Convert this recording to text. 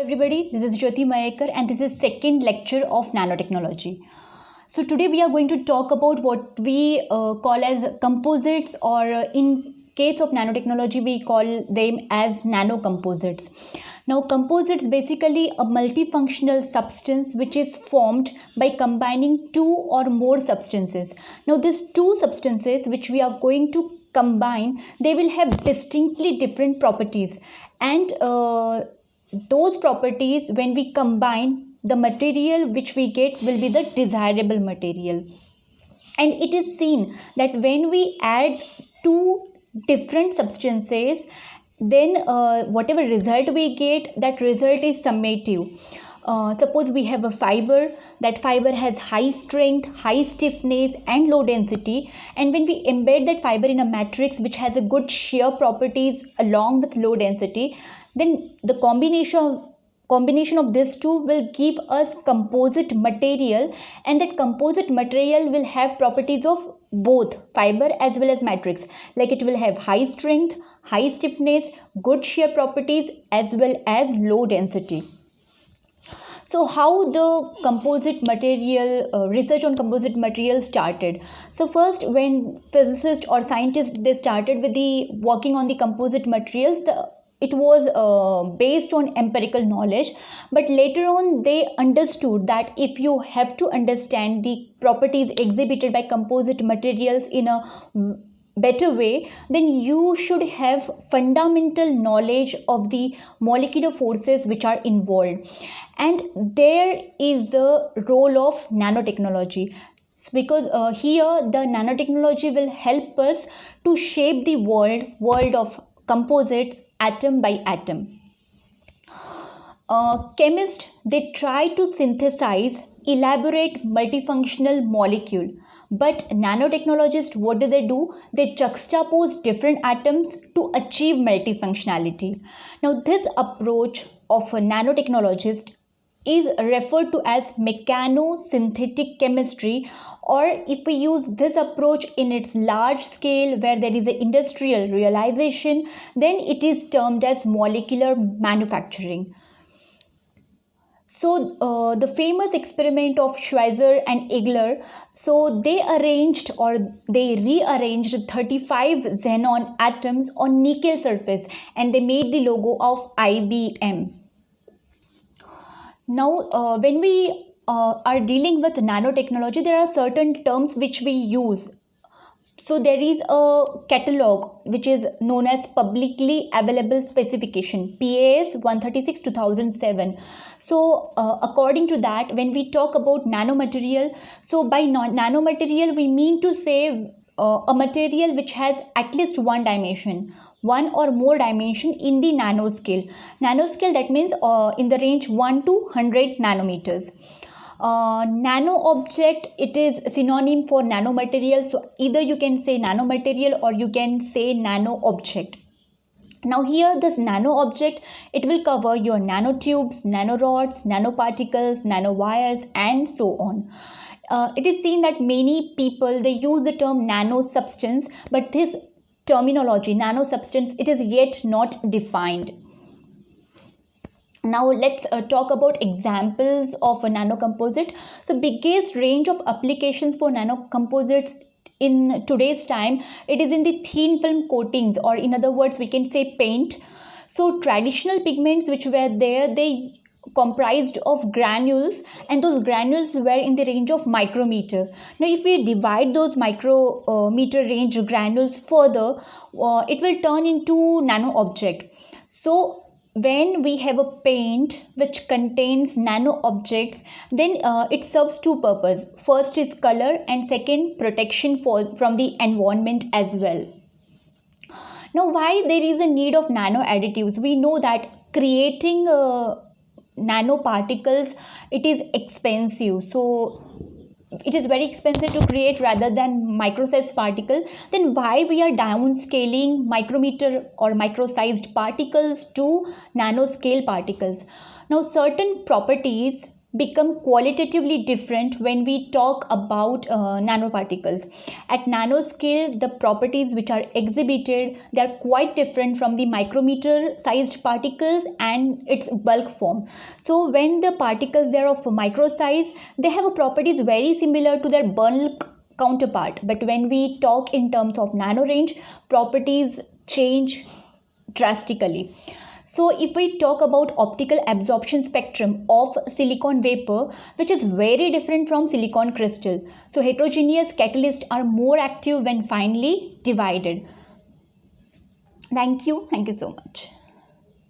everybody, this is Jyoti Mayekar and this is second lecture of nanotechnology. So today we are going to talk about what we call as composites, or in case of nanotechnology we call them as nanocomposites. Now composites basically a multifunctional substance which is formed by combining two or more substances. Now these two substances which we are going to combine, they will have distinctly different properties, and those properties, when we combine, the material which we get will be the desirable material. And it is seen that when we add two different substances, then whatever result we get, that result is summative. Suppose we have a fiber, that fiber has high strength, high stiffness and low density, and when we embed that fiber in a matrix which has a good shear properties along with low density, then the combination of these two will give us composite material, and that composite material will have properties of both fiber as well as matrix, like it will have high strength, high stiffness, good shear properties as well as low density. So how the composite material research on composite material started? So first, when physicists or scientists, they started with the working on the composite materials, it was based on empirical knowledge, but later on they understood that if you have to understand the properties exhibited by composite materials in a better way, then you should have fundamental knowledge of the molecular forces which are involved, and there is the role of nanotechnology, because here the nanotechnology will help us to shape the world of composites atom by atom. Chemists, they try to synthesize elaborate multifunctional molecule, but nanotechnologists, what do? They juxtapose different atoms to achieve multifunctionality. Now this approach of a nanotechnologist is referred to as mechanosynthetic chemistry, or if we use this approach in its large scale where there is an industrial realization, then it is termed as molecular manufacturing. So the famous experiment of Schweitzer and Igler, so they arranged or they rearranged 35 xenon atoms on nickel surface, and they made the logo of IBM. Now when we are dealing with nanotechnology, there are certain terms which we use. So there is a catalog which is known as publicly available specification, PAS 136 2007. So according to that, when we talk about nanomaterial, so by nanomaterial we mean to say a material which has at least one dimension, one or more dimension in the nanoscale. Nanoscale, that means in the range 1 to 100 nanometers. Nano object, it is synonym for nanomaterial, so either you can say nanomaterial or you can say nano object. Now here this nano object, it will cover your nanotubes, nanorods, nanoparticles, nanowires and so on. It is seen that many people, they use the term nano substance, but this terminology nano substance, it is yet not defined. Now let's talk about examples of a nanocomposite. So biggest range of applications for nanocomposites in today's time, it is in the thin film coatings, or in other words we can say paint. So traditional pigments which were there, they comprised of granules, and those granules were in the range of micrometer. Now if we divide those micrometer range granules further, it will turn into nano object. So when we have a paint which contains nano objects, then it serves two purposes. First is color, and second protection from the environment as well. Now why there is a need of nano additives? We know that creating nanoparticles, it is expensive, so it is very expensive to create rather than micro-sized particle. Then why we are downscaling micrometer or micro-sized particles to nanoscale particles? Now certain properties become qualitatively different when we talk about nanoparticles. At nanoscale, the properties which are exhibited, they are quite different from the micrometer sized particles and its bulk form. So when the particles they are of micro size, they have a properties very similar to their bulk counterpart, but when we talk in terms of nano range, properties change drastically. So if we talk about optical absorption spectrum of silicon vapor, which is very different from silicon crystal, so heterogeneous catalysts are more active when finely divided. Thank you so much.